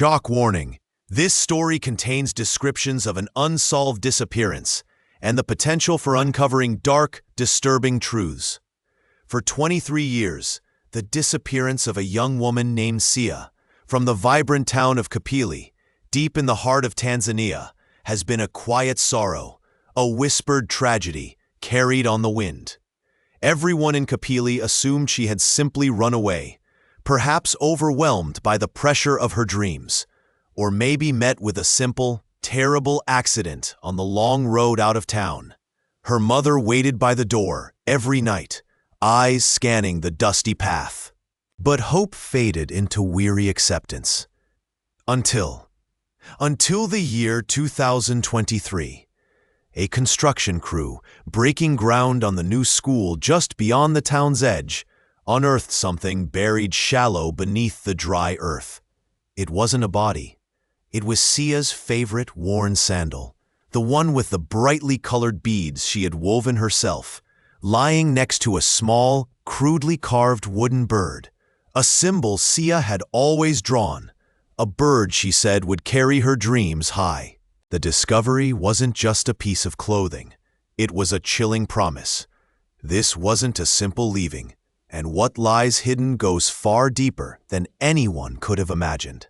Shock warning. This story contains descriptions of an unsolved disappearance and the potential for uncovering dark, disturbing truths. For 23 years, the disappearance of a young woman named Sia, from the vibrant town of Kapili, deep in the heart of Tanzania, has been a quiet sorrow, a whispered tragedy carried on the wind. Everyone in Kapili assumed she had simply run away, perhaps overwhelmed by the pressure of her dreams, or maybe met with a simple, terrible accident on the long road out of town. Her mother waited by the door every night, eyes scanning the dusty path. But hope faded into weary acceptance. Until the year 2023. A construction crew, breaking ground on the new school just beyond the town's edge, unearthed something buried shallow beneath the dry earth. It wasn't a body. It was Sia's favorite worn sandal, the one with the brightly colored beads she had woven herself, lying next to a small, crudely carved wooden bird, a symbol Sia had always drawn, a bird she said would carry her dreams high. The discovery wasn't just a piece of clothing. It was a chilling promise. This wasn't a simple leaving, and what lies hidden goes far deeper than anyone could have imagined.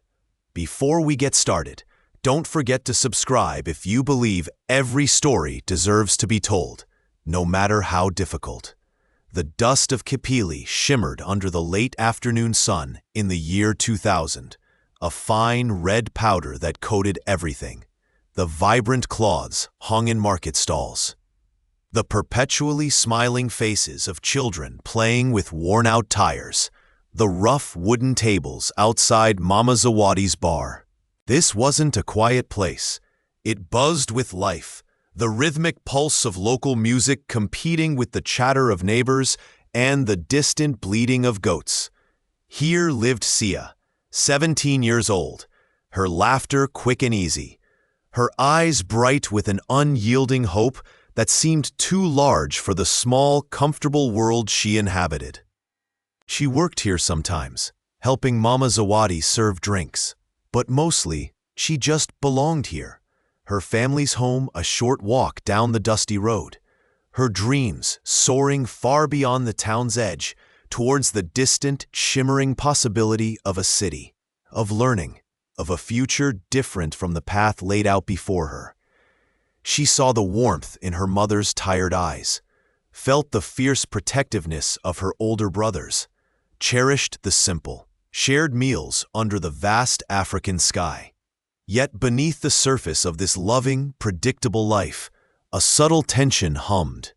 Before we get started, don't forget to subscribe if you believe every story deserves to be told, no matter how difficult. The dust of Kapili shimmered under the late afternoon sun in the year 2000, a fine red powder that coated everything. The vibrant cloths hung in market stalls. The perpetually smiling faces of children playing with worn-out tires. The rough wooden tables outside Mama Zawadi's bar. This wasn't a quiet place. It buzzed with life, the rhythmic pulse of local music competing with the chatter of neighbors and the distant bleating of goats. Here lived Sia, 17 years old, her laughter quick and easy, her eyes bright with an unyielding hope that seemed too large for the small, comfortable world she inhabited. She worked here sometimes, helping Mama Zawadi serve drinks, but mostly, she just belonged here. Her family's home a short walk down the dusty road, her dreams soaring far beyond the town's edge towards the distant, shimmering possibility of a city, of learning, of a future different from the path laid out before her. She saw the warmth in her mother's tired eyes, felt the fierce protectiveness of her older brothers, cherished the simple, shared meals under the vast African sky. Yet beneath the surface of this loving, predictable life, a subtle tension hummed.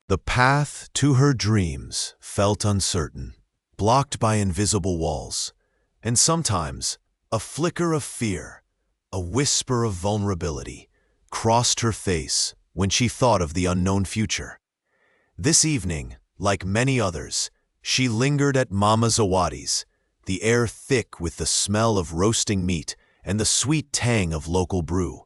The path to her dreams felt uncertain, blocked by invisible walls, and sometimes a flicker of fear, a whisper of vulnerability, crossed her face when she thought of the unknown future. This evening, like many others, she lingered at Mama Zawadi's, the air thick with the smell of roasting meat and the sweet tang of local brew.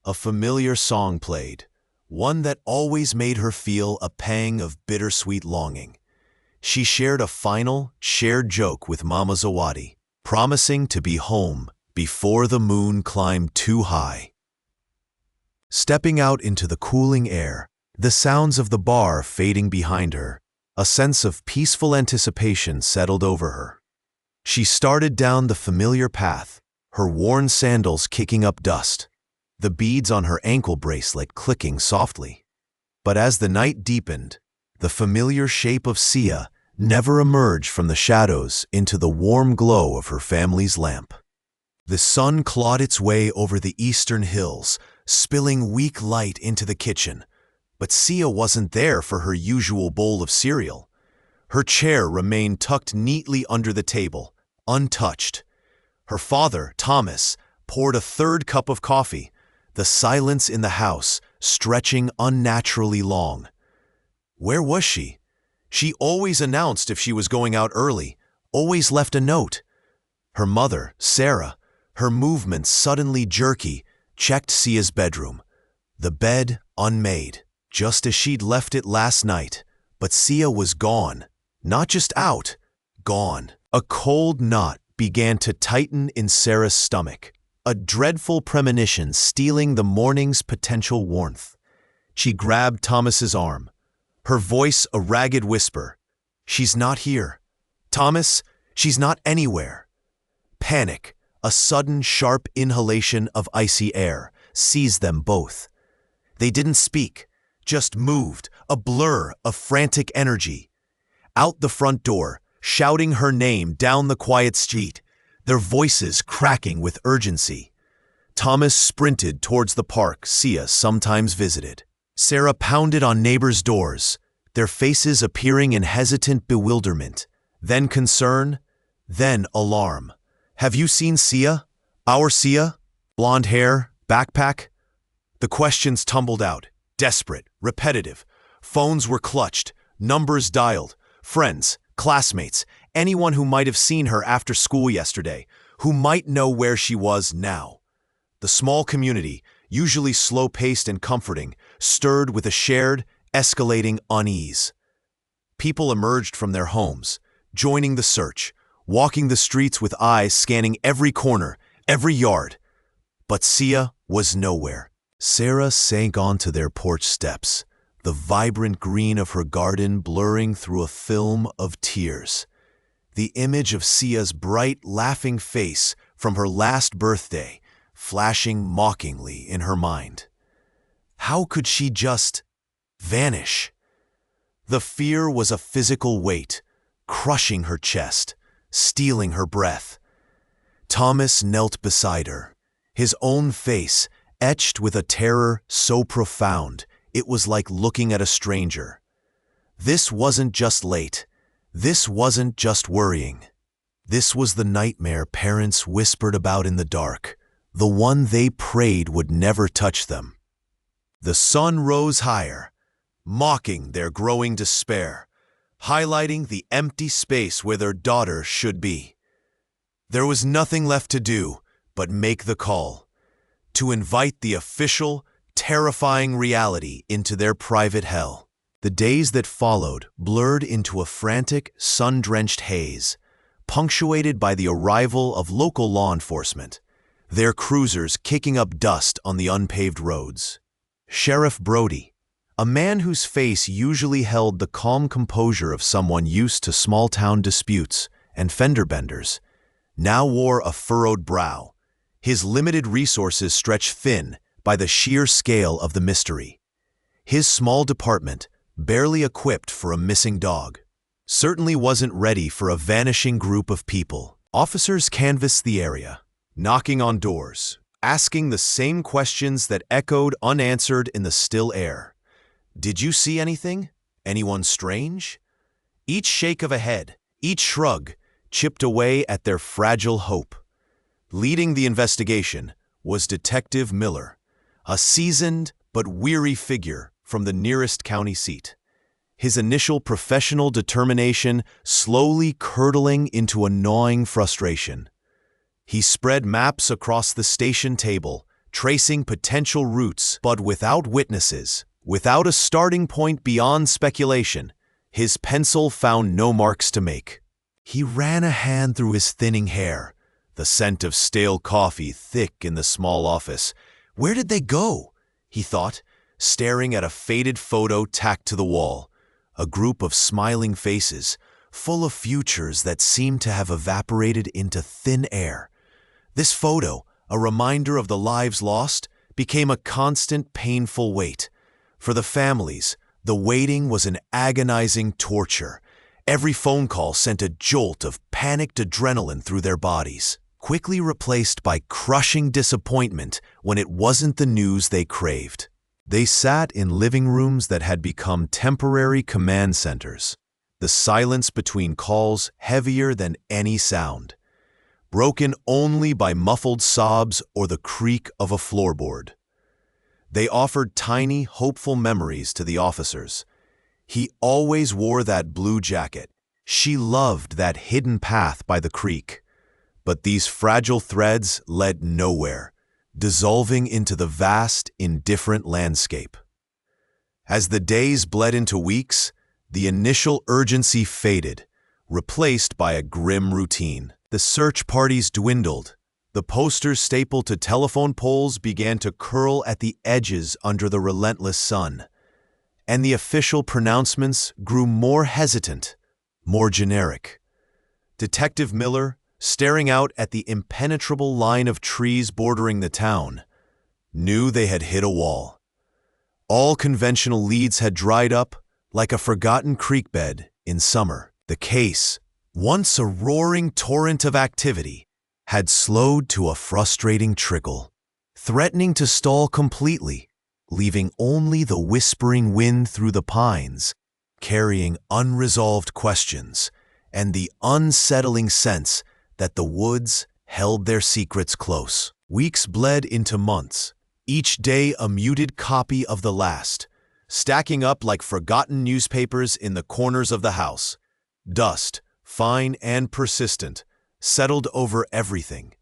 A familiar song played, one that always made her feel a pang of bittersweet longing. She shared a final, shared joke with Mama Zawadi, promising to be home before the moon climbed too high. Stepping out into the cooling air, the sounds of the bar fading behind her, a sense of peaceful anticipation settled over her. She started down the familiar path, her worn sandals kicking up dust, the beads on her ankle bracelet clicking softly. But as the night deepened, the familiar shape of Sia never emerged from the shadows into the warm glow of her family's lamp. The sun clawed its way over the eastern hills, spilling weak light into the kitchen, but Sia wasn't there for her usual bowl of cereal. Her chair remained tucked neatly under the table, untouched. Her father, Thomas, poured a third cup of coffee, the silence in the house stretching unnaturally long. Where was she? She always announced if she was going out early, always left a note. Her mother, Sarah, her movements suddenly jerky, checked Sia's bedroom. The bed unmade, just as she'd left it last night, but Sia was gone. Not just out, gone. A cold knot began to tighten in Sarah's stomach, a dreadful premonition stealing the morning's potential warmth. She grabbed Thomas's arm, her voice a ragged whisper. "She's not here. Thomas, she's not anywhere." Panic, a sudden sharp inhalation of icy air, seized them both. They didn't speak, just moved, a blur of frantic energy. Out the front door, shouting her name down the quiet street, their voices cracking with urgency. Thomas sprinted towards the park Sia sometimes visited. Sarah pounded on neighbors' doors, their faces appearing in hesitant bewilderment, then concern, then alarm. "Have you seen Sia? Our Sia? Blonde hair, backpack?" The questions tumbled out, desperate, repetitive. Phones were clutched, numbers dialed. Friends, classmates, anyone who might have seen her after school yesterday, who might know where she was now. The small community, usually slow-paced and comforting, stirred with a shared, escalating unease. People emerged from their homes, joining the search, walking the streets with eyes scanning every corner, every yard. But Sia was nowhere. Sarah sank onto their porch steps, the vibrant green of her garden blurring through a film of tears. The image of Sia's bright, laughing face from her last birthday flashing mockingly in her mind. How could she just vanish? The fear was a physical weight, crushing her chest, stealing her breath. Thomas knelt beside her, his own face etched with a terror so profound it was like looking at a stranger. This wasn't just late. This wasn't just worrying. This was the nightmare parents whispered about in the dark, the one they prayed would never touch them. The sun rose higher, mocking their growing despair, highlighting the empty space where their daughter should be. There was nothing left to do but make the call, to invite the official, terrifying reality into their private hell. The days that followed blurred into a frantic, sun-drenched haze, punctuated by the arrival of local law enforcement, their cruisers kicking up dust on the unpaved roads. Sheriff Brody, a man whose face usually held the calm composure of someone used to small-town disputes and fender benders, now wore a furrowed brow, his limited resources stretched thin by the sheer scale of the mystery. His small department, barely equipped for a missing dog, certainly wasn't ready for a vanishing group of people. Officers canvassed the area, knocking on doors, asking the same questions that echoed unanswered in the still air. "Did you see anything? Anyone strange?" Each shake of a head, each shrug, chipped away at their fragile hope. Leading the investigation was Detective Miller, a seasoned but weary figure from the nearest county seat. His initial professional determination slowly curdling into a gnawing frustration. He spread maps across the station table, tracing potential routes, but without witnesses, without a starting point beyond speculation, his pencil found no marks to make. He ran a hand through his thinning hair, the scent of stale coffee thick in the small office. Where did they go? He thought, staring at a faded photo tacked to the wall, a group of smiling faces, full of futures that seemed to have evaporated into thin air. This photo, a reminder of the lives lost, became a constant, painful weight. For the families, the waiting was an agonizing torture. Every phone call sent a jolt of panicked adrenaline through their bodies, quickly replaced by crushing disappointment when it wasn't the news they craved. They sat in living rooms that had become temporary command centers, the silence between calls heavier than any sound, broken only by muffled sobs or the creak of a floorboard. They offered tiny, hopeful memories to the officers. He always wore that blue jacket. She loved that hidden path by the creek. But these fragile threads led nowhere, dissolving into the vast, indifferent landscape. As the days bled into weeks, the initial urgency faded, replaced by a grim routine. The search parties dwindled. The posters stapled to telephone poles began to curl at the edges under the relentless sun. And the official pronouncements grew more hesitant, more generic. Detective Miller, staring out at the impenetrable line of trees bordering the town, knew they had hit a wall. All conventional leads had dried up like a forgotten creek bed in summer. The case, once a roaring torrent of activity, had slowed to a frustrating trickle, threatening to stall completely, leaving only the whispering wind through the pines, carrying unresolved questions and the unsettling sense that the woods held their secrets close. Weeks bled into months, each day a muted copy of the last, stacking up like forgotten newspapers in the corners of the house. Dust, fine and persistent, settled over everything.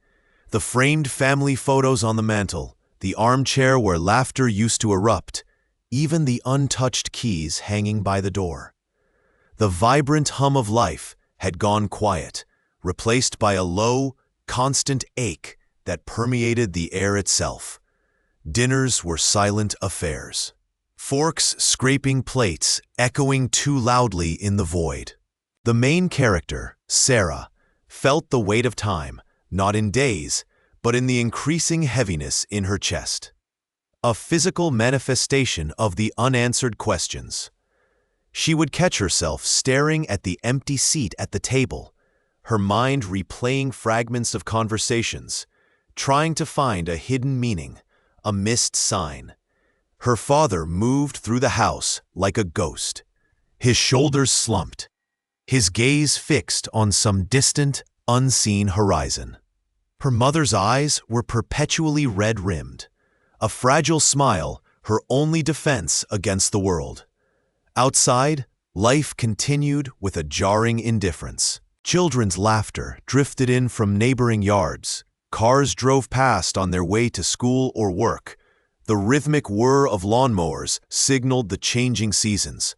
The framed family photos on the mantel, the armchair where laughter used to erupt, even the untouched keys hanging by the door. The vibrant hum of life had gone quiet, replaced by a low, constant ache that permeated the air itself. Dinners were silent affairs, forks scraping plates echoing too loudly in the void. The main character, Sarah, felt the weight of time, not in days, but in the increasing heaviness in her chest. A physical manifestation of the unanswered questions. She would catch herself staring at the empty seat at the table, her mind replaying fragments of conversations, trying to find a hidden meaning, a missed sign. Her father moved through the house like a ghost, his shoulders slumped, his gaze fixed on some distant, unseen horizon. Her mother's eyes were perpetually red-rimmed, a fragile smile her only defense against the world. Outside, life continued with a jarring indifference. Children's laughter drifted in from neighboring yards. Cars drove past on their way to school or work. The rhythmic whir of lawnmowers signaled the changing seasons.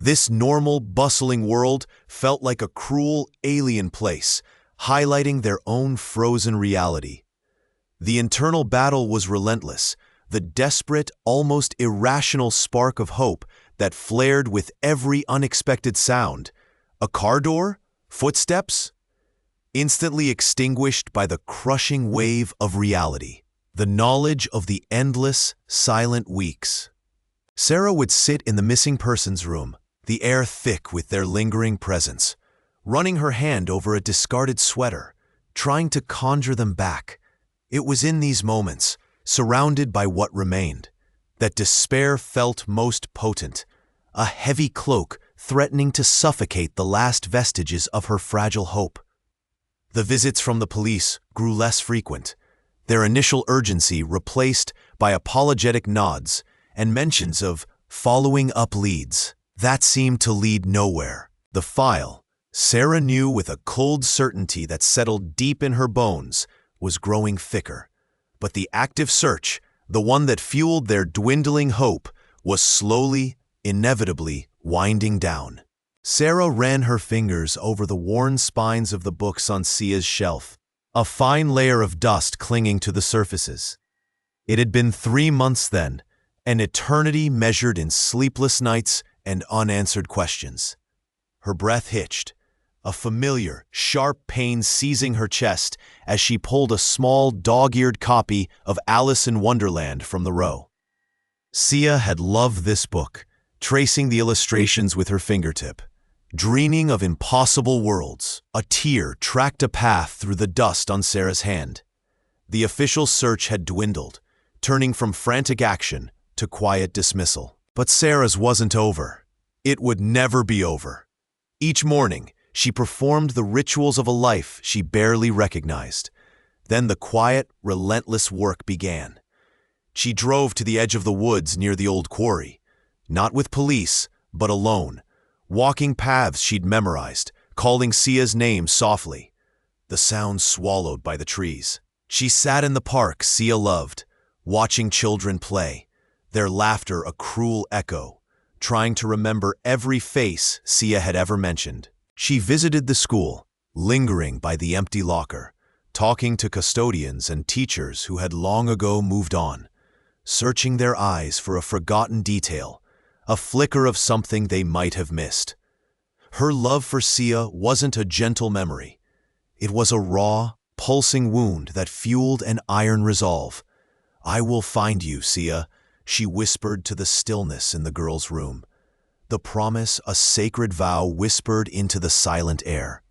This normal, bustling world felt like a cruel, alien place, highlighting their own frozen reality. The internal battle was relentless, the desperate, almost irrational spark of hope that flared with every unexpected sound. A car door? Footsteps? Instantly extinguished by the crushing wave of reality. The knowledge of the endless, silent weeks. Sarah would sit in the missing persons room, the air thick with their lingering presence, running her hand over a discarded sweater, trying to conjure them back. It was in these moments, surrounded by what remained, that despair felt most potent, a heavy cloak threatening to suffocate the last vestiges of her fragile hope. The visits from the police grew less frequent, their initial urgency replaced by apologetic nods and mentions of following up leads. That seemed to lead nowhere. The file, Sarah knew with a cold certainty that settled deep in her bones, was growing thicker. But the active search, the one that fueled their dwindling hope, was slowly, inevitably winding down. Sarah ran her fingers over the worn spines of the books on Sia's shelf, a fine layer of dust clinging to the surfaces. It had been 3 months then, an eternity measured in sleepless nights and unanswered questions. Her breath hitched, a familiar, sharp pain seizing her chest as she pulled a small, dog-eared copy of Alice in Wonderland from the row. Sia had loved this book, tracing the illustrations with her fingertip, dreaming of impossible worlds. A tear tracked a path through the dust on Sarah's hand. The official search had dwindled, turning from frantic action to quiet dismissal. But Sarah's wasn't over. It would never be over. Each morning, she performed the rituals of a life she barely recognized. Then the quiet, relentless work began. She drove to the edge of the woods near the old quarry, not with police, but alone, walking paths she'd memorized, calling Sia's name softly, the sound swallowed by the trees. She sat in the park Sia loved, watching children play, their laughter a cruel echo, trying to remember every face Sia had ever mentioned. She visited the school, lingering by the empty locker, talking to custodians and teachers who had long ago moved on, searching their eyes for a forgotten detail, a flicker of something they might have missed. Her love for Sia wasn't a gentle memory. It was a raw, pulsing wound that fueled an iron resolve. "I will find you, Sia," she whispered to the stillness in the girl's room. The promise, a sacred vow whispered into the silent air.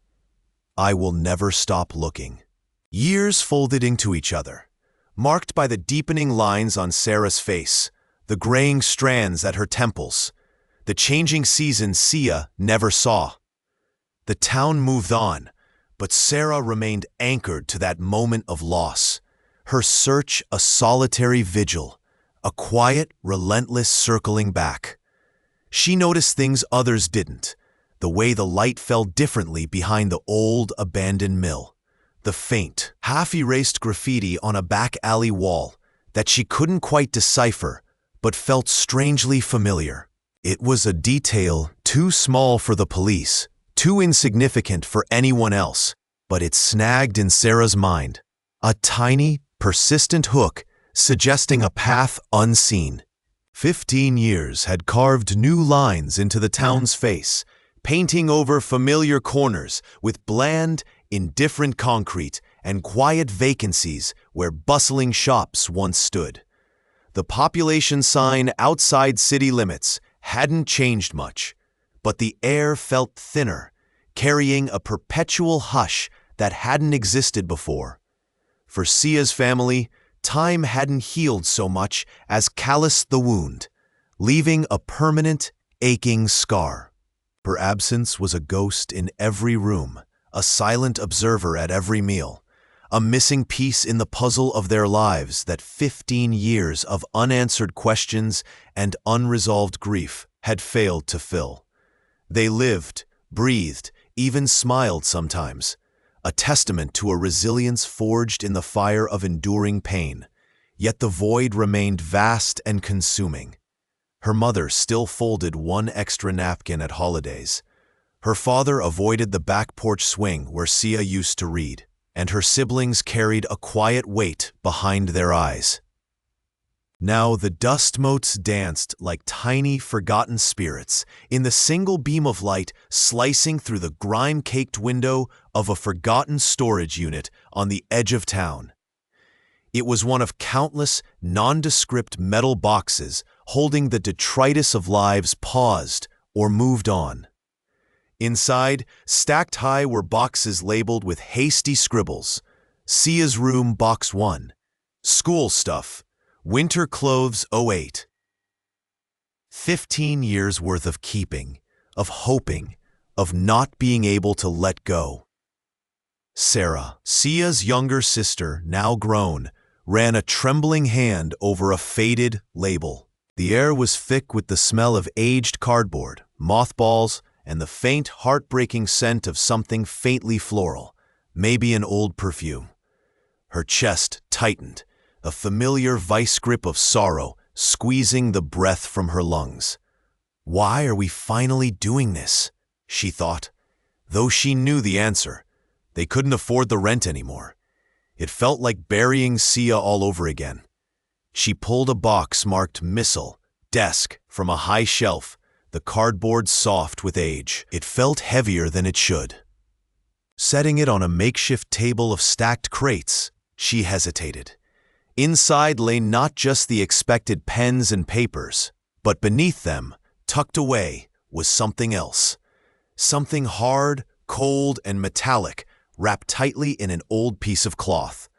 "I will never stop looking." Years folded into each other, marked by the deepening lines on Sarah's face, the graying strands at her temples, the changing seasons Sia never saw. The town moved on, but Sarah remained anchored to that moment of loss, her search a solitary vigil, a quiet, relentless circling back. She noticed things others didn't, the way the light fell differently behind the old, abandoned mill, the faint, half-erased graffiti on a back alley wall that she couldn't quite decipher but felt strangely familiar. It was a detail too small for the police, too insignificant for anyone else, but it snagged in Sarah's mind, a tiny, persistent hook suggesting a path unseen. 15 years had carved new lines into the town's face, painting over familiar corners with bland, indifferent concrete and quiet vacancies where bustling shops once stood. The population sign outside city limits hadn't changed much, but the air felt thinner, carrying a perpetual hush that hadn't existed before. For Sia's family, time hadn't healed so much as calloused the wound, leaving a permanent, aching scar. Her absence was a ghost in every room, a silent observer at every meal, a missing piece in the puzzle of their lives that 15 years of unanswered questions and unresolved grief had failed to fill. They lived, breathed, even smiled sometimes, a testament to a resilience forged in the fire of enduring pain. Yet the void remained vast and consuming. Her mother still folded one extra napkin at holidays. Her father avoided the back porch swing where Sia used to read, and her siblings carried a quiet weight behind their eyes. Now the dust motes danced like tiny, forgotten spirits in the single beam of light slicing through the grime-caked window of a forgotten storage unit on the edge of town. It was one of countless, nondescript metal boxes holding the detritus of lives paused or moved on. Inside, stacked high, were boxes labeled with hasty scribbles. Sia's room, box 1. School stuff. Winter clothes, 08. 15 years worth of keeping, of hoping, of not being able to let go. Sarah, Sia's younger sister, now grown, ran a trembling hand over a faded label. The air was thick with the smell of aged cardboard, mothballs, and the faint, heartbreaking scent of something faintly floral, maybe an old perfume. Her chest tightened, a familiar vice grip of sorrow squeezing the breath from her lungs. "Why are we finally doing this?" she thought, though she knew the answer. They couldn't afford the rent anymore. It felt like burying Sia all over again. She pulled a box marked Missile, Desk from a high shelf, the cardboard soft with age. It felt heavier than it should. Setting it on a makeshift table of stacked crates, she hesitated. Inside lay not just the expected pens and papers, but beneath them, tucked away, was something else. Something hard, cold, and metallic, wrapped tightly in an old piece of cloth.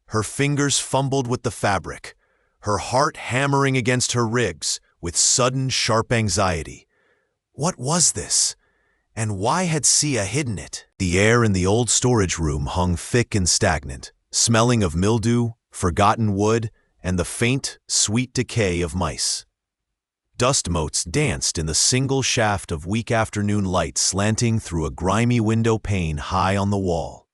Her fingers fumbled with the fabric, her heart hammering against her ribs with sudden, sharp anxiety. What was this? And why had Sia hidden it? The air in the old storage room hung thick and stagnant, smelling of mildew, forgotten wood, and the faint, sweet decay of mice. Dust motes danced in the single shaft of weak afternoon light slanting through a grimy window pane high on the wall.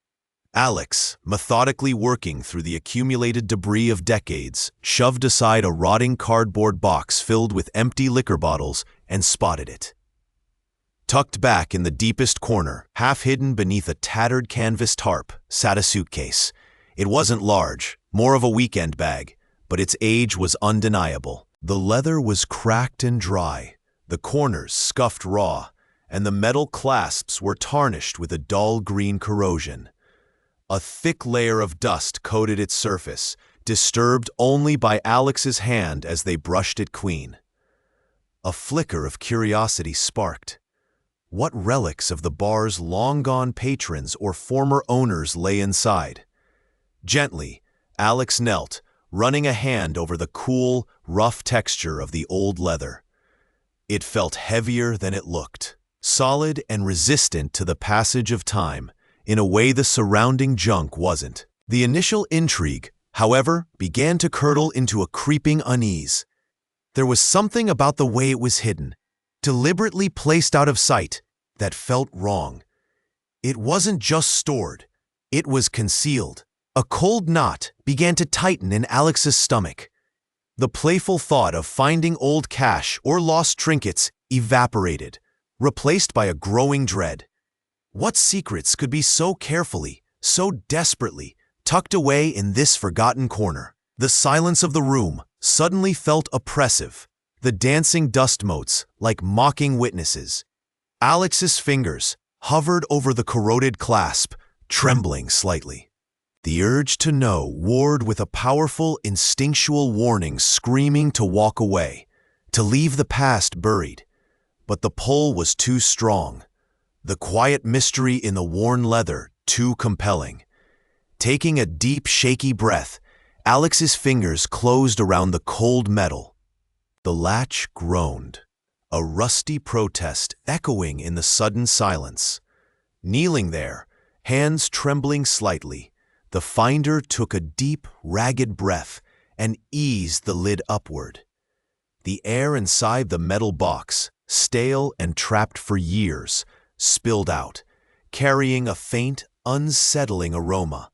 Alex, methodically working through the accumulated debris of decades, shoved aside a rotting cardboard box filled with empty liquor bottles and spotted it. Tucked back in the deepest corner, half hidden beneath a tattered canvas tarp, sat a suitcase. It wasn't large, more of a weekend bag, but its age was undeniable. The leather was cracked and dry, the corners scuffed raw, and the metal clasps were tarnished with a dull green corrosion. A thick layer of dust coated its surface, disturbed only by Alex's hand as they brushed it clean. A flicker of curiosity sparked. What relics of the bar's long-gone patrons or former owners lay inside? Gently, Alex knelt, running a hand over the cool, rough texture of the old leather. It felt heavier than it looked, solid and resistant to the passage of time, in a way the surrounding junk wasn't. The initial intrigue, however, began to curdle into a creeping unease. There was something about the way it was hidden, deliberately placed out of sight, that felt wrong. It wasn't just stored, it was concealed. A cold knot began to tighten in Alex's stomach. The playful thought of finding old cash or lost trinkets evaporated, replaced by a growing dread. What secrets could be so carefully, so desperately, tucked away in this forgotten corner? The silence of the room suddenly felt oppressive, the dancing dust motes like mocking witnesses. Alex's fingers hovered over the corroded clasp, trembling slightly. The urge to know warred with a powerful, instinctual warning screaming to walk away, to leave the past buried. But the pull was too strong, the quiet mystery in the worn leather too compelling. Taking a deep, shaky breath, Alex's fingers closed around the cold metal. The latch groaned, a rusty protest echoing in the sudden silence. Kneeling there, hands trembling slightly, the finder took a deep, ragged breath and eased the lid upward. The air inside the metal box, stale and trapped for years, spilled out, carrying a faint, unsettling aroma,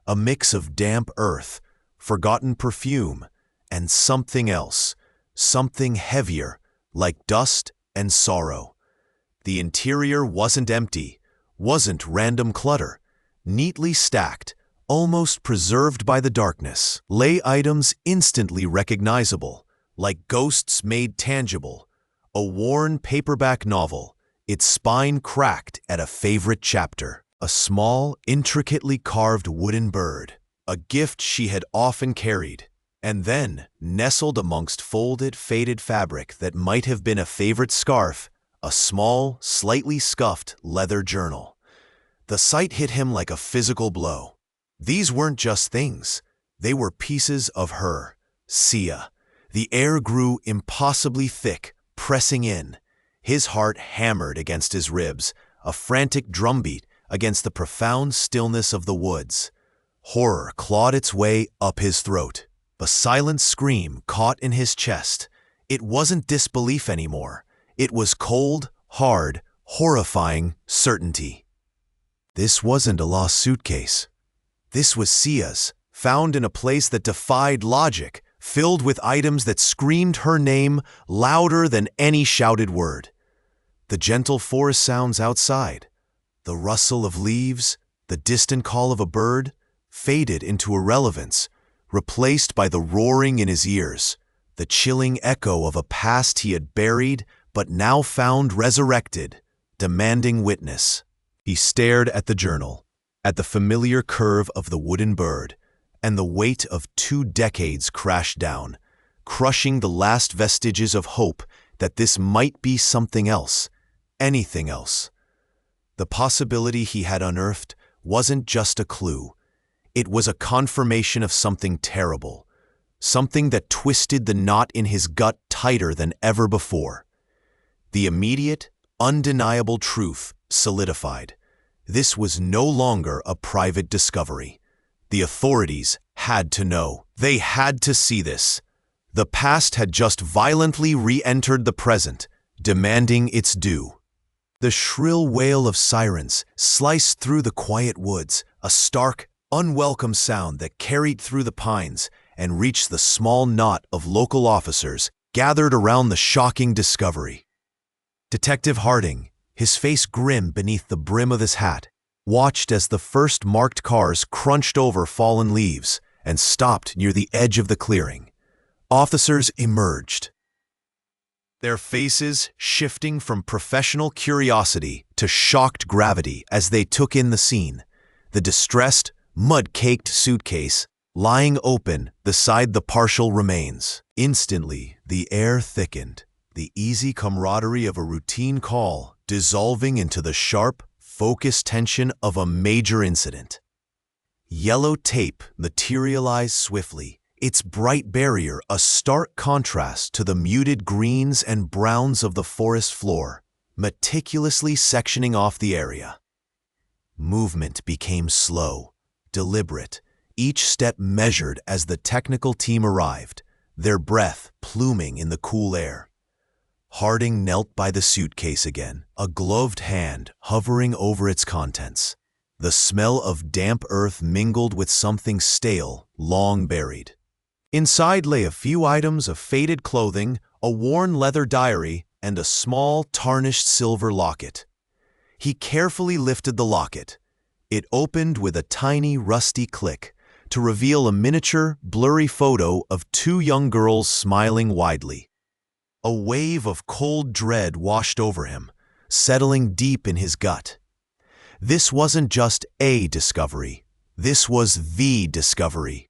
a mix of damp earth, forgotten perfume, and something else, something heavier, like dust and sorrow. The interior wasn't empty, wasn't random clutter. Neatly stacked, almost preserved by the darkness, lay items instantly recognizable, like ghosts made tangible. A worn paperback novel, its spine cracked at a favorite chapter. A small, intricately carved wooden bird, a gift she had often carried. And then, nestled amongst folded, faded fabric that might have been a favorite scarf, a small, slightly scuffed leather journal. The sight hit him like a physical blow. These weren't just things. They were pieces of her, Sia. The air grew impossibly thick, pressing in. His heart hammered against his ribs, a frantic drumbeat against the profound stillness of the woods. Horror clawed its way up his throat. A silent scream caught in his chest. It wasn't disbelief anymore. It was cold, hard, horrifying certainty. This wasn't a lost suitcase. This was Sia's, found in a place that defied logic, filled with items that screamed her name louder than any shouted word. The gentle forest sounds outside, the rustle of leaves, the distant call of a bird, faded into irrelevance, replaced by the roaring in his ears, the chilling echo of a past he had buried but now found resurrected, demanding witness. He stared at the journal, at the familiar curve of the wooden bird, and the weight of 2 decades crashed down, crushing the last vestiges of hope that this might be something else, anything else. The possibility he had unearthed wasn't just a clue. It was a confirmation of something terrible, something that twisted the knot in his gut tighter than ever before. The immediate, undeniable truth solidified. This was no longer a private discovery. The authorities had to know. They had to see this. The past had just violently re-entered the present, demanding its due. The shrill wail of sirens sliced through the quiet woods, a stark, unwelcome sound that carried through the pines and reached the small knot of local officers gathered around the shocking discovery. Detective Harding, his face grim beneath the brim of his hat, watched as the first marked cars crunched over fallen leaves and stopped near the edge of the clearing. Officers emerged, their faces shifting from professional curiosity to shocked gravity as they took in the scene. The distressed, mud-caked suitcase lying open beside the partial remains. Instantly, the air thickened, the easy camaraderie of a routine call dissolving into the sharp, focused tension of a major incident. Yellow tape materialized swiftly, its bright barrier a stark contrast to the muted greens and browns of the forest floor, meticulously sectioning off the area. Movement became slow, deliberate, each step measured as the technical team arrived, their breath pluming in the cool air. Harding knelt by the suitcase again, a gloved hand hovering over its contents. The smell of damp earth mingled with something stale, long buried. Inside lay a few items of faded clothing, a worn leather diary, and a small, tarnished silver locket. He carefully lifted the locket. It opened with a tiny, rusty click to reveal a miniature, blurry photo of two young girls smiling widely. A wave of cold dread washed over him, settling deep in his gut. This wasn't just a discovery. This was the discovery.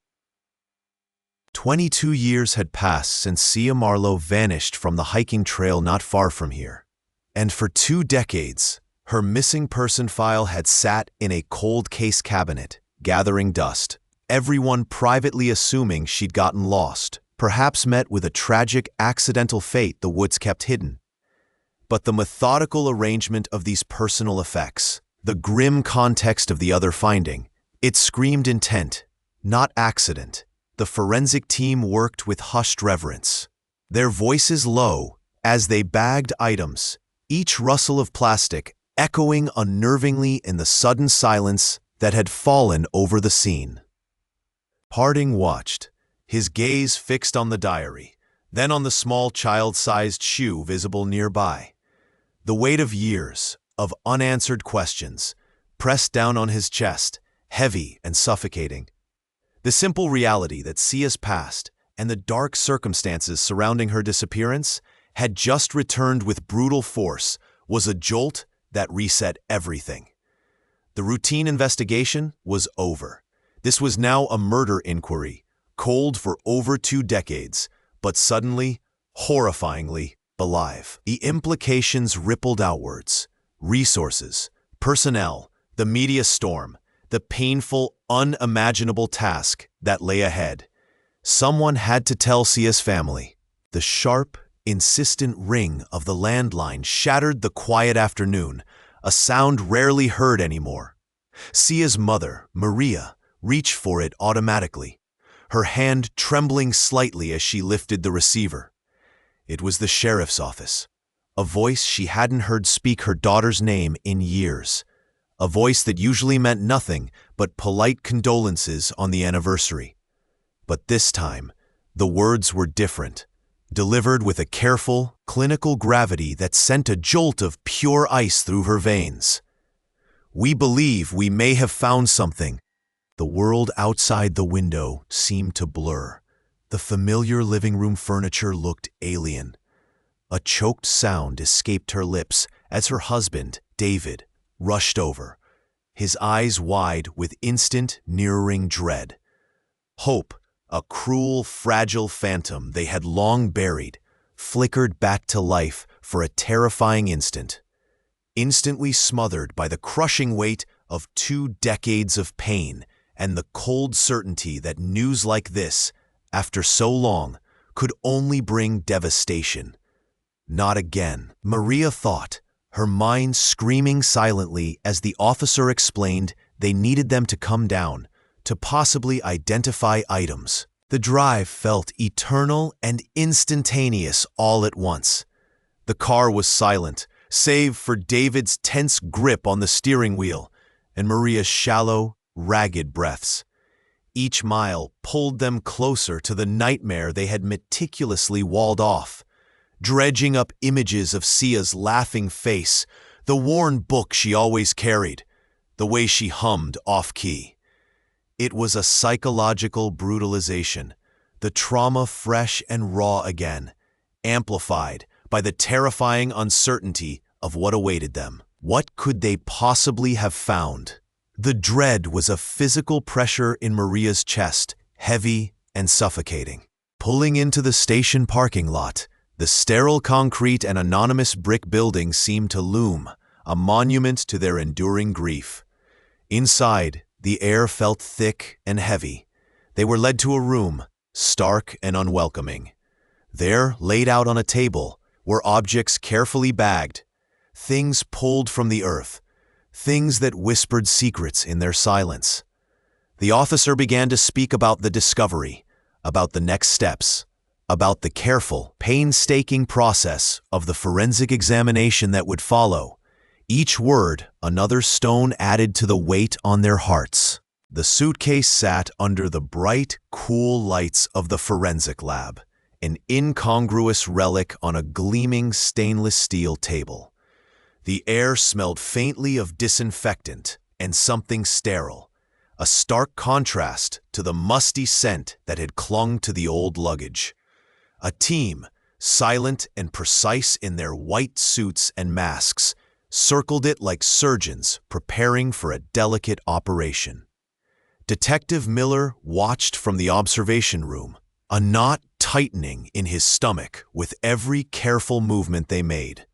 22 years had passed since Sia Marlowe vanished from the hiking trail not far from here. And for 2 decades, her missing person file had sat in a cold case cabinet, gathering dust, everyone privately assuming she'd gotten lost, perhaps met with a tragic accidental fate the woods kept hidden. But the methodical arrangement of these personal effects, the grim context of the other finding, it screamed intent, not accident. The forensic team worked with hushed reverence, their voices low as they bagged items, each rustle of plastic echoing unnervingly in the sudden silence that had fallen over the scene. Harding watched, his gaze fixed on the diary, then on the small child-sized shoe visible nearby. The weight of years, of unanswered questions, pressed down on his chest, heavy and suffocating. The simple reality that Sia's past and the dark circumstances surrounding her disappearance had just returned with brutal force was a jolt that reset everything. The routine investigation was over. This was now a murder inquiry, cold for over 2 decades, but suddenly, horrifyingly, alive. The implications rippled outwards. Resources, personnel, the media storm, the painful, unimaginable task that lay ahead. Someone had to tell Sia's family. The sharp, insistent ring of the landline shattered the quiet afternoon, a sound rarely heard anymore. Sia's mother, Maria, reached for it automatically, her hand trembling slightly as she lifted the receiver. It was the sheriff's office, a voice she hadn't heard speak her daughter's name in years. A voice that usually meant nothing but polite condolences on the anniversary. But this time, the words were different, delivered with a careful, clinical gravity that sent a jolt of pure ice through her veins. "We believe we may have found something." The world outside the window seemed to blur. The familiar living room furniture looked alien. A choked sound escaped her lips as her husband, David, rushed over, his eyes wide with instant, mirroring dread. Hope, a cruel, fragile phantom they had long buried, flickered back to life for a terrifying instant. Instantly smothered by the crushing weight of 2 decades of pain and the cold certainty that news like this, after so long, could only bring devastation. Not again, Maria thought, her mind screaming silently as the officer explained they needed them to come down, to possibly identify items. The drive felt eternal and instantaneous all at once. The car was silent, save for David's tense grip on the steering wheel and Maria's shallow, ragged breaths. Each mile pulled them closer to the nightmare they had meticulously walled off, dredging up images of Sia's laughing face, the worn book she always carried, the way she hummed off-key. It was a psychological brutalization, the trauma fresh and raw again, amplified by the terrifying uncertainty of what awaited them. What could they possibly have found? The dread was a physical pressure in Maria's chest, heavy and suffocating. Pulling into the station parking lot, the sterile concrete and anonymous brick building seemed to loom, a monument to their enduring grief. Inside, the air felt thick and heavy. They were led to a room, stark and unwelcoming. There, laid out on a table, were objects carefully bagged, things pulled from the earth, things that whispered secrets in their silence. The officer began to speak about the discovery, about the next steps, about the careful, painstaking process of the forensic examination that would follow. Each word, another stone added to the weight on their hearts. The suitcase sat under the bright, cool lights of the forensic lab, an incongruous relic on a gleaming stainless steel table. The air smelled faintly of disinfectant and something sterile, a stark contrast to the musty scent that had clung to the old luggage. A team, silent and precise in their white suits and masks, circled it like surgeons preparing for a delicate operation. Detective Miller watched from the observation room, a knot tightening in his stomach with every careful movement they made.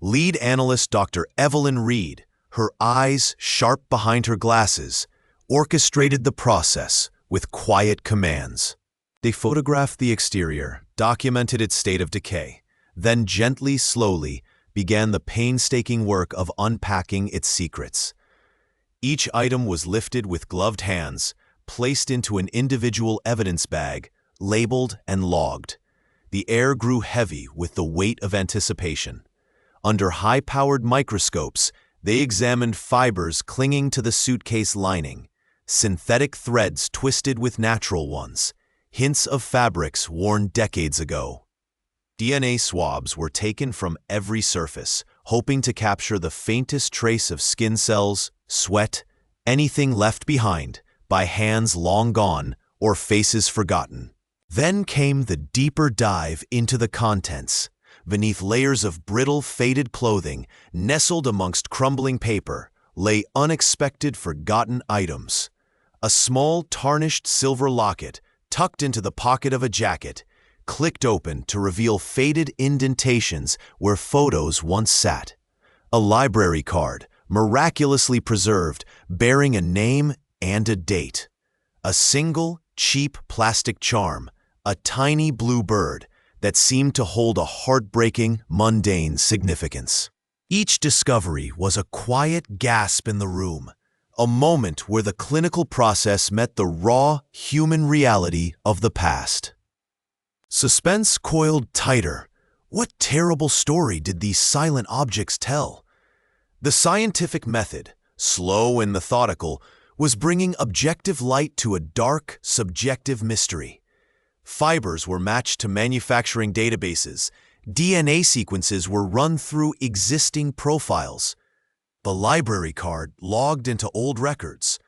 Lead analyst Dr. Evelyn Reed, her eyes sharp behind her glasses, orchestrated the process with quiet commands. They photographed the exterior, documented its state of decay, then gently, slowly, began the painstaking work of unpacking its secrets. Each item was lifted with gloved hands, placed into an individual evidence bag, labeled and logged. The air grew heavy with the weight of anticipation. Under high-powered microscopes, they examined fibers clinging to the suitcase lining, synthetic threads twisted with natural ones, hints of fabrics worn decades ago. DNA swabs were taken from every surface, hoping to capture the faintest trace of skin cells, sweat, anything left behind by hands long gone or faces forgotten. Then came the deeper dive into the contents. Beneath layers of brittle, faded clothing, nestled amongst crumbling paper, lay unexpected forgotten items. A small, tarnished silver locket, tucked into the pocket of a jacket, clicked open to reveal faded indentations where photos once sat. A library card, miraculously preserved, bearing a name and a date. A single, cheap plastic charm, a tiny blue bird that seemed to hold a heartbreaking, mundane significance. Each discovery was a quiet gasp in the room, a moment where the clinical process met the raw, human reality of the past. Suspense coiled tighter. What terrible story did these silent objects tell? The scientific method, slow and methodical, was bringing objective light to a dark, subjective mystery. Fibers were matched to manufacturing databases. DNA sequences were run through existing profiles. The library card logged into old records.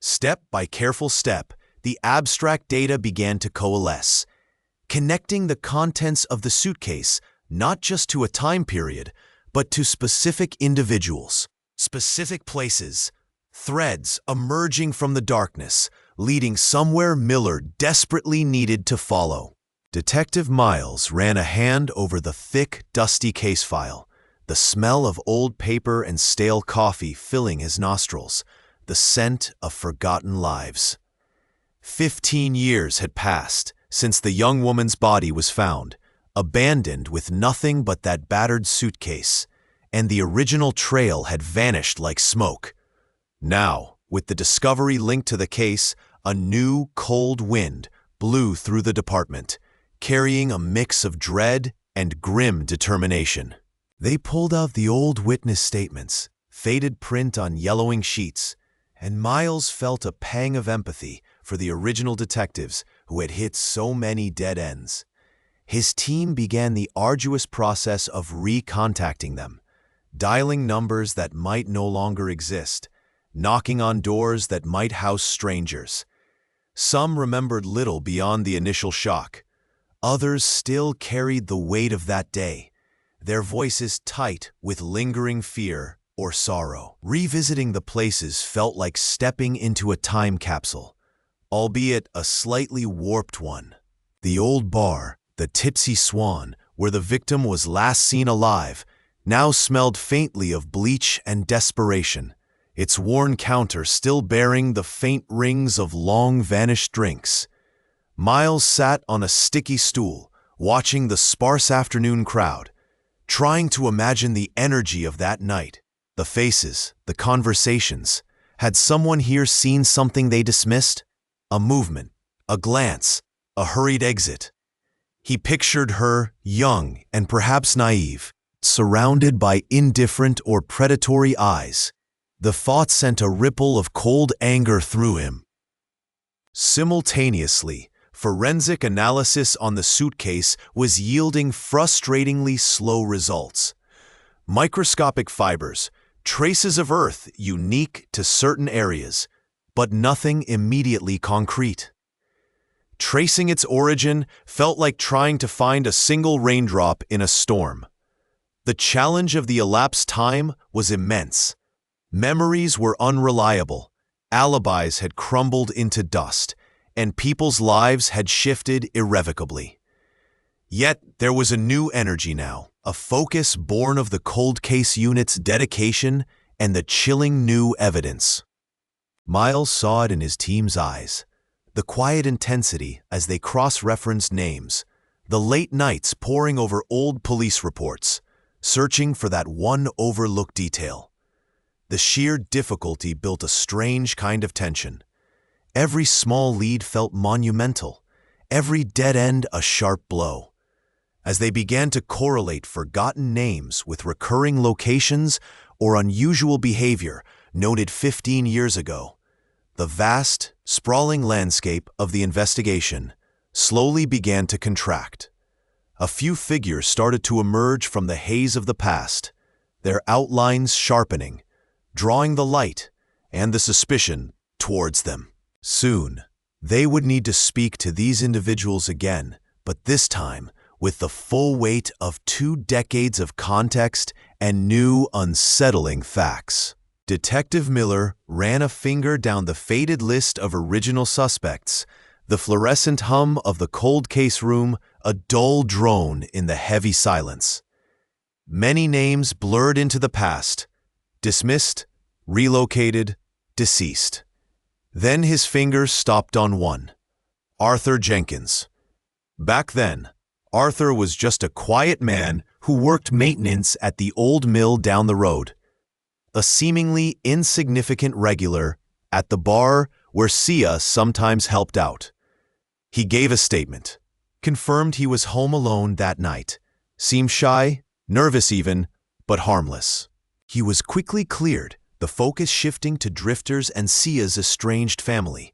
Step by careful step, the abstract data began to coalesce, connecting the contents of the suitcase not just to a time period, but to specific individuals, specific places, threads emerging from the darkness, leading somewhere Miller desperately needed to follow. Detective Miles ran a hand over the thick, dusty case file, the smell of old paper and stale coffee filling his nostrils, the scent of forgotten lives. 15 years had passed since the young woman's body was found, abandoned with nothing but that battered suitcase, and the original trail had vanished like smoke. Now, with the discovery linked to the case, a new, cold wind blew through the department, carrying a mix of dread and grim determination. They pulled out the old witness statements, faded print on yellowing sheets, and Miles felt a pang of empathy for the original detectives who had hit so many dead ends. His team began the arduous process of recontacting them, dialing numbers that might no longer exist, knocking on doors that might house strangers. Some remembered little beyond the initial shock. Others still carried the weight of that day, their voices tight with lingering fear or sorrow. Revisiting the places felt like stepping into a time capsule, albeit a slightly warped one. The old bar, the Tipsy Swan, where the victim was last seen alive, now smelled faintly of bleach and desperation, its worn counter still bearing the faint rings of long-vanished drinks. Miles sat on a sticky stool, watching the sparse afternoon crowd, trying to imagine the energy of that night. The faces, the conversations. Had someone here seen something they dismissed? A movement, a glance, a hurried exit. He pictured her, young and perhaps naive, surrounded by indifferent or predatory eyes. The thought sent a ripple of cold anger through him. Simultaneously, forensic analysis on the suitcase was yielding frustratingly slow results. Microscopic fibers, traces of earth unique to certain areas, but nothing immediately concrete. Tracing its origin felt like trying to find a single raindrop in a storm. The challenge of the elapsed time was immense. Memories were unreliable, alibis had crumbled into dust, and people's lives had shifted irrevocably. Yet there was a new energy now, a focus born of the cold case unit's dedication and the chilling new evidence. Miles saw it in his team's eyes, the quiet intensity as they cross-referenced names, the late nights poring over old police reports, searching for that one overlooked detail. The sheer difficulty built a strange kind of tension. Every small lead felt monumental, every dead end a sharp blow. As they began to correlate forgotten names with recurring locations or unusual behavior noted 15 years ago, the vast, sprawling landscape of the investigation slowly began to contract. A few figures started to emerge from the haze of the past, their outlines sharpening, drawing the light and the suspicion towards them. Soon, they would need to speak to these individuals again, but this time with the full weight of 2 decades of context and new, unsettling facts. Detective Miller ran a finger down the faded list of original suspects, the fluorescent hum of the cold case room a dull drone in the heavy silence. Many names blurred into the past, dismissed, relocated, deceased. Then his fingers stopped on one, Arthur Jenkins. Back then, Arthur was just a quiet man who worked maintenance at the old mill down the road, a seemingly insignificant regular at the bar where Sia sometimes helped out. He gave a statement, confirmed he was home alone that night, seemed shy, nervous even, but harmless. He was quickly cleared, the focus shifting to Drifters and Sia's estranged family.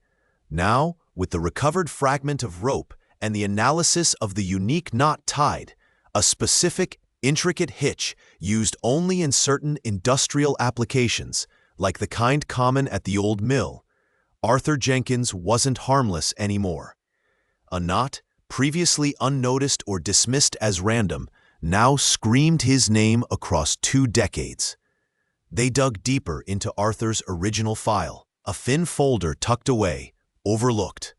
Now, with the recovered fragment of rope and the analysis of the unique knot tied, a specific, intricate hitch used only in certain industrial applications, like the kind common at the old mill, Arthur Jenkins wasn't harmless anymore. A knot, previously unnoticed or dismissed as random, now screamed his name across 2 decades. They dug deeper into Arthur's original file, a thin folder tucked away, overlooked.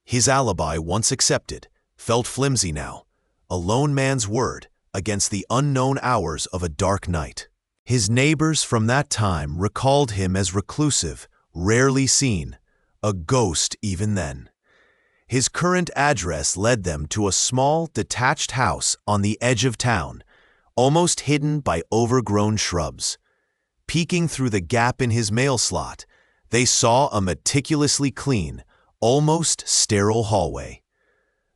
His alibi, once accepted, felt flimsy now, a lone man's word against the unknown hours of a dark night. His neighbors from that time recalled him as reclusive, rarely seen, a ghost even then. His current address led them to a small, detached house on the edge of town, almost hidden by overgrown shrubs. Peeking through the gap in his mail slot, they saw a meticulously clean, almost sterile hallway.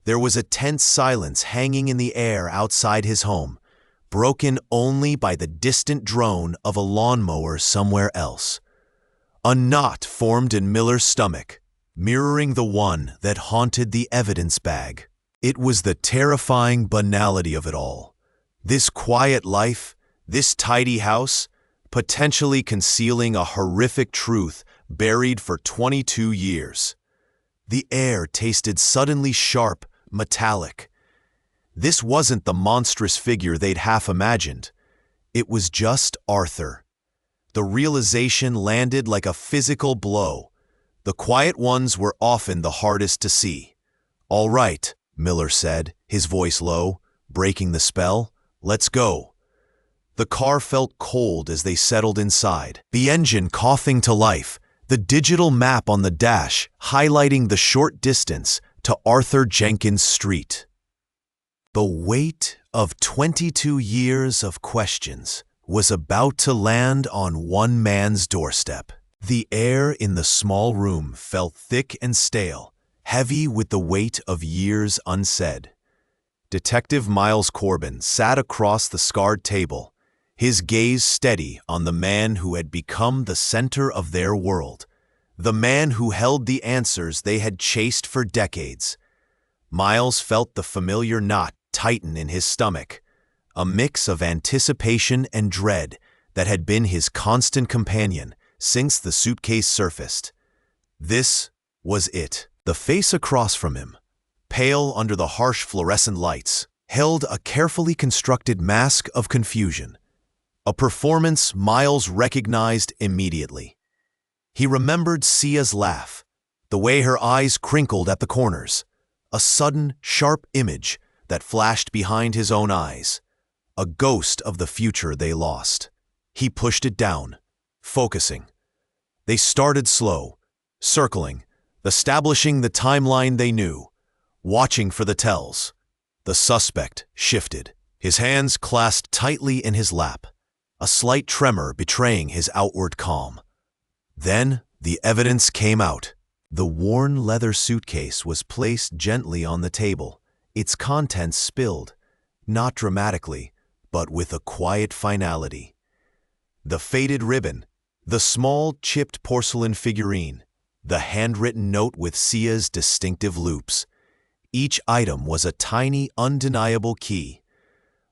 There was a tense silence hanging in the air outside his home, broken only by the distant drone of a lawnmower somewhere else. A knot formed in Miller's stomach, mirroring the one that haunted the evidence bag. It was the terrifying banality of it all. This quiet life, This tidy house, potentially concealing a horrific truth buried for 22 years. The air tasted suddenly sharp, metallic. This wasn't the monstrous figure they'd half imagined. It was just Arthur. The realization landed like a physical blow. The quiet ones were often the hardest to see. "All right," Miller said, his voice low, breaking the spell. "Let's go." The car felt cold as they settled inside, the engine coughing to life, the digital map on the dash highlighting the short distance to Arthur Jenkins Street. The weight of 22 years of questions was about to land on one man's doorstep. The air in the small room felt thick and stale, heavy with the weight of years unsaid. Detective Miles Corbin sat across the scarred table, his gaze steady on the man who had become the center of their world, the man who held the answers they had chased for decades. Miles felt the familiar knot tighten in his stomach, a mix of anticipation and dread that had been his constant companion since the suitcase surfaced. This was it. The face across from him, pale under the harsh fluorescent lights, held a carefully constructed mask of confusion, a performance Miles recognized immediately. He remembered Sia's laugh, the way her eyes crinkled at the corners, a sudden, sharp image that flashed behind his own eyes, a ghost of the future they lost. He pushed it down, focusing. They started slow, circling, establishing the timeline they knew, watching for the tells. The suspect shifted, his hands clasped tightly in his lap, a slight tremor betraying his outward calm. Then the evidence came out. The worn leather suitcase was placed gently on the table, its contents spilled, not dramatically, but with a quiet finality. The faded ribbon, the small chipped porcelain figurine, the handwritten note with Sia's distinctive loops. Each item was a tiny, undeniable key.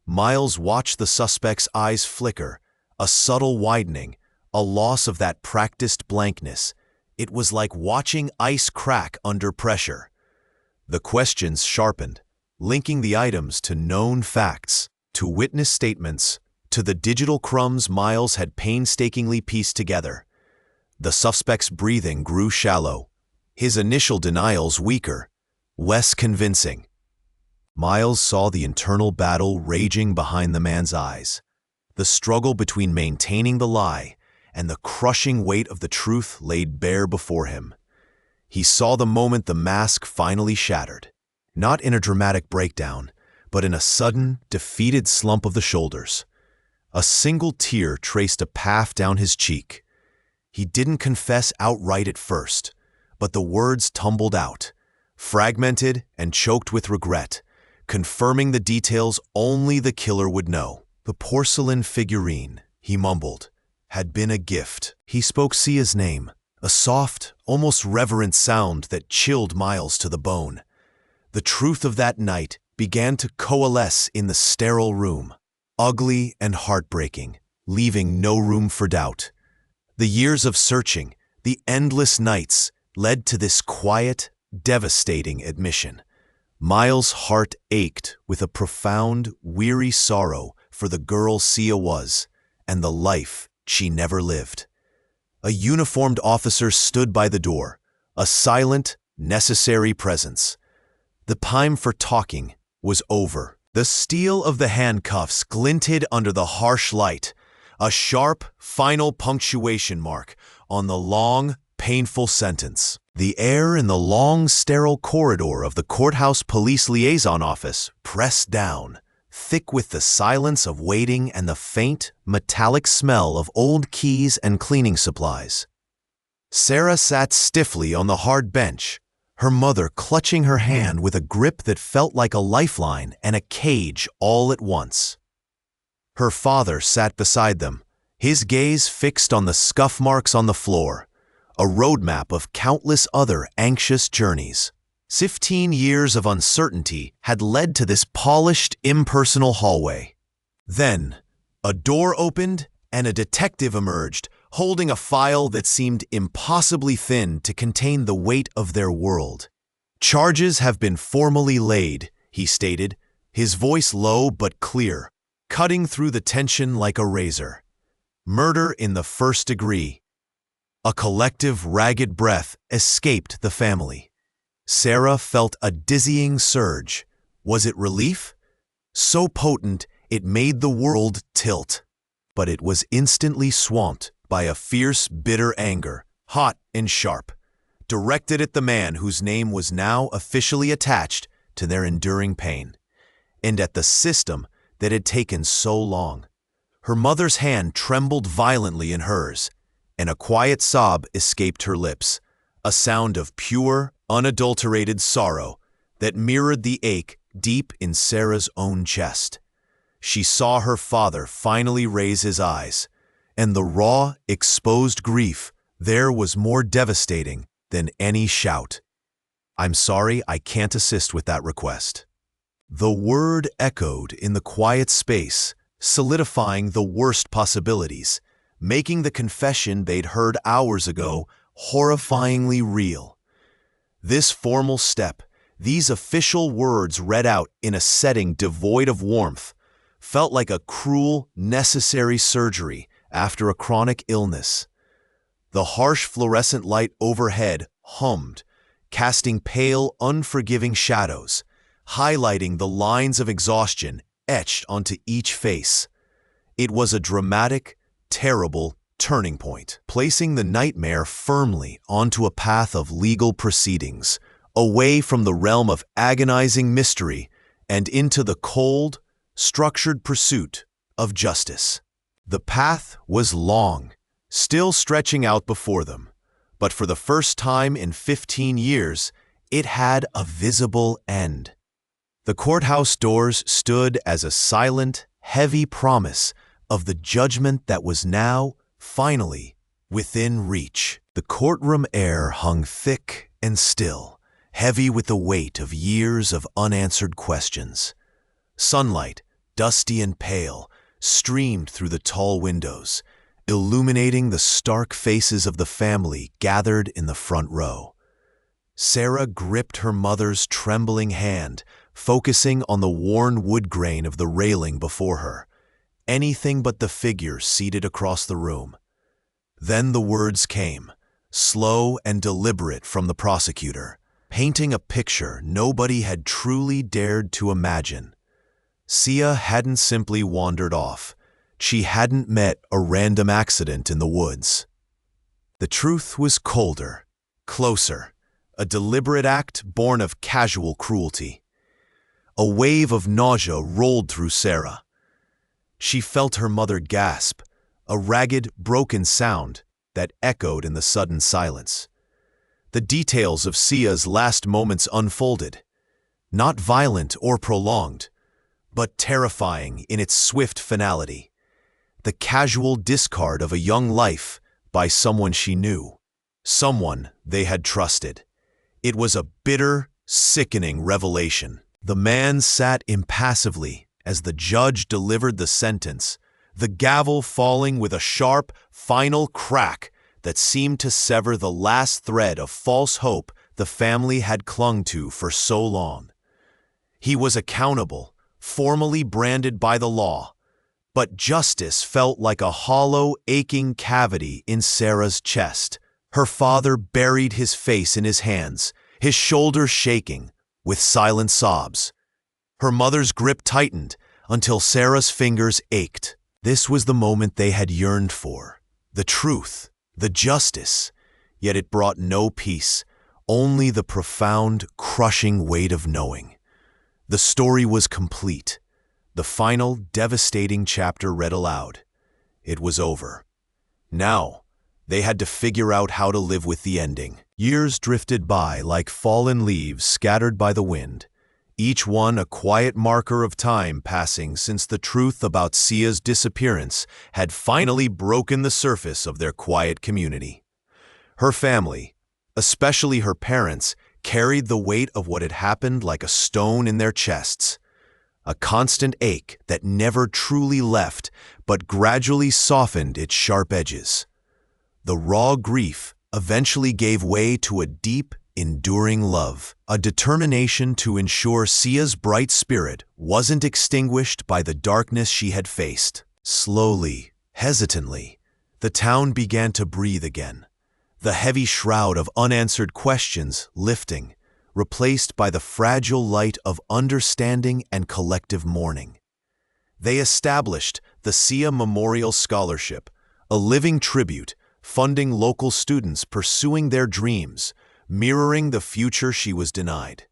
Miles watched the suspect's eyes flicker, a subtle widening, a loss of that practiced blankness. It was like watching ice crack under pressure. The questions sharpened, linking the items to known facts, to witness statements, to the digital crumbs Miles had painstakingly pieced together. The suspect's breathing grew shallow, his initial denials weaker, less convincing. Miles saw the internal battle raging behind the man's eyes, the struggle between maintaining the lie and the crushing weight of the truth laid bare before him. He saw the moment the mask finally shattered, not in a dramatic breakdown, but in a sudden, defeated slump of the shoulders. A single tear traced a path down his cheek. He didn't confess outright at first, but the words tumbled out, fragmented and choked with regret, confirming the details only the killer would know. The porcelain figurine, he mumbled, had been a gift. He spoke Sia's name, a soft, almost reverent sound that chilled Miles to the bone. The truth of that night began to coalesce in the sterile room, ugly and heartbreaking, leaving no room for doubt. The years of searching, the endless nights, led to this quiet, devastating admission. Miles' heart ached with a profound, weary sorrow for the girl Sia was, and the life she never lived. A uniformed officer stood by the door, a silent, necessary presence. The time for talking was over. The steel of the handcuffs glinted under the harsh light, a sharp, final punctuation mark on the long, painful sentence. The air in the long, sterile corridor of the courthouse police liaison office pressed down, thick with the silence of waiting and the faint, metallic smell of old keys and cleaning supplies. Sarah sat stiffly on the hard bench, her mother clutching her hand with a grip that felt like a lifeline and a cage all at once. Her father sat beside them, his gaze fixed on the scuff marks on the floor, a roadmap of countless other anxious journeys. 15 years of uncertainty had led to this polished, impersonal hallway. Then, A door opened, and a detective emerged, holding a file that seemed impossibly thin to contain the weight of their world. "Charges have been formally laid," he stated, his voice low but clear, cutting through the tension like a razor. "Murder in the first degree." A collective, ragged breath escaped the family. Sarah felt a dizzying surge. Was it relief? So potent it made the world tilt. But it was instantly swamped by a fierce, bitter anger, hot and sharp, directed at the man whose name was now officially attached to their enduring pain, and at the system that had taken so long. Her mother's hand trembled violently in hers, and a quiet sob escaped her lips, a sound of pure, unadulterated sorrow that mirrored the ache deep in Sarah's own chest. She saw her father finally raise his eyes, and the raw, exposed grief there was more devastating than any shout. "I'm sorry, I can't assist with that request." The word echoed in the quiet space, solidifying the worst possibilities, making the confession they'd heard hours ago horrifyingly real. This formal step, these official words read out in a setting devoid of warmth, felt like a cruel, necessary surgery after a chronic illness. The harsh fluorescent light overhead hummed, casting pale, unforgiving shadows, highlighting the lines of exhaustion etched onto each face. It was a dramatic, terrible turning point, placing the nightmare firmly onto a path of legal proceedings, away from the realm of agonizing mystery and into the cold, structured pursuit of justice. The path was long, still stretching out before them, but for the first time in 15 years, it had a visible end. The courthouse doors stood as a silent, heavy promise of the judgment that was now, finally, within reach. The courtroom air hung thick and still, heavy with the weight of years of unanswered questions. Sunlight, dusty and pale, streamed through the tall windows, illuminating the stark faces of the family gathered in the front row. Sarah gripped her mother's trembling hand, focusing on the worn wood grain of the railing before her, anything but the figure seated across the room. Then the words came, slow and deliberate from the prosecutor, painting a picture nobody had truly dared to imagine. Sia hadn't simply wandered off. She hadn't met a random accident in the woods. The truth was colder, closer, a deliberate act born of casual cruelty. A wave of nausea rolled through Sarah. She felt her mother gasp, a ragged, broken sound that echoed in the sudden silence. The details of Sia's last moments unfolded, not violent or prolonged, but terrifying in its swift finality. The casual discard of a young life by someone she knew, someone they had trusted. It was a bitter, sickening revelation. The man sat impassively as the judge delivered the sentence, the gavel falling with a sharp, final crack that seemed to sever the last thread of false hope the family had clung to for so long. He was accountable, formally branded by the law, but justice felt like a hollow, aching cavity in Sarah's chest. Her father buried his face in his hands, his shoulders shaking, with silent sobs. Her mother's grip tightened until Sarah's fingers ached. This was the moment they had yearned for. The truth, the justice, yet it brought no peace, only the profound, crushing weight of knowing. The story was complete. The final, devastating chapter read aloud. It was over. Now, they had to figure out how to live with the ending. Years drifted by like fallen leaves scattered by the wind, each one a quiet marker of time passing since the truth about Sia's disappearance had finally broken the surface of their quiet community. Her family, especially her parents, carried the weight of what had happened like a stone in their chests, a constant ache that never truly left but gradually softened its sharp edges. The raw grief eventually gave way to a deep, enduring love, a determination to ensure Sia's bright spirit wasn't extinguished by the darkness she had faced. Slowly, hesitantly, the town began to breathe again, the heavy shroud of unanswered questions lifting, replaced by the fragile light of understanding and collective mourning. They established the Sia Memorial Scholarship, a living tribute funding local students pursuing their dreams, mirroring the future she was denied.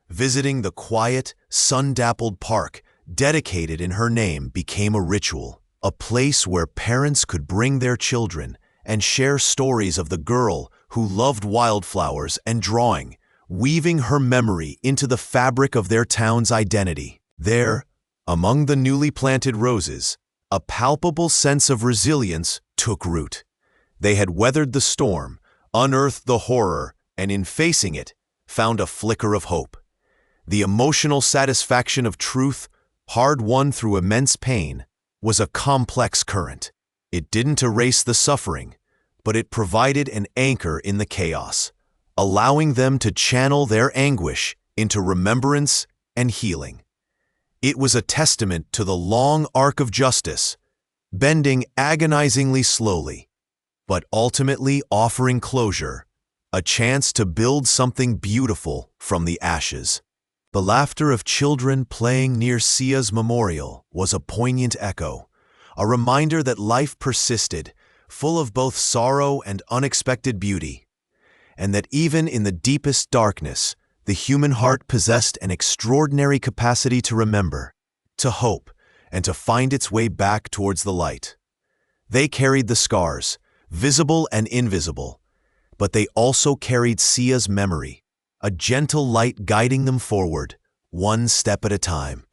Visiting the quiet, sun-dappled park dedicated in her name became a ritual, a place where parents could bring their children and share stories of the girl who loved wildflowers and drawing, weaving her memory into the fabric of their town's identity. There, among the newly planted roses, a palpable sense of resilience took root. They had weathered the storm, unearthed the horror, and in facing it, found a flicker of hope. The emotional satisfaction of truth, hard-won through immense pain, was a complex current. It didn't erase the suffering, but it provided an anchor in the chaos, allowing them to channel their anguish into remembrance and healing. It was a testament to the long arc of justice, bending agonizingly slowly, but ultimately offering closure, a chance to build something beautiful from the ashes. The laughter of children playing near Sia's memorial was a poignant echo, a reminder that life persisted, full of both sorrow and unexpected beauty, and that even in the deepest darkness, the human heart possessed an extraordinary capacity to remember, to hope, and to find its way back towards the light. They carried the scars, visible and invisible, but they also carried Sia's memory, a gentle light guiding them forward, one step at a time.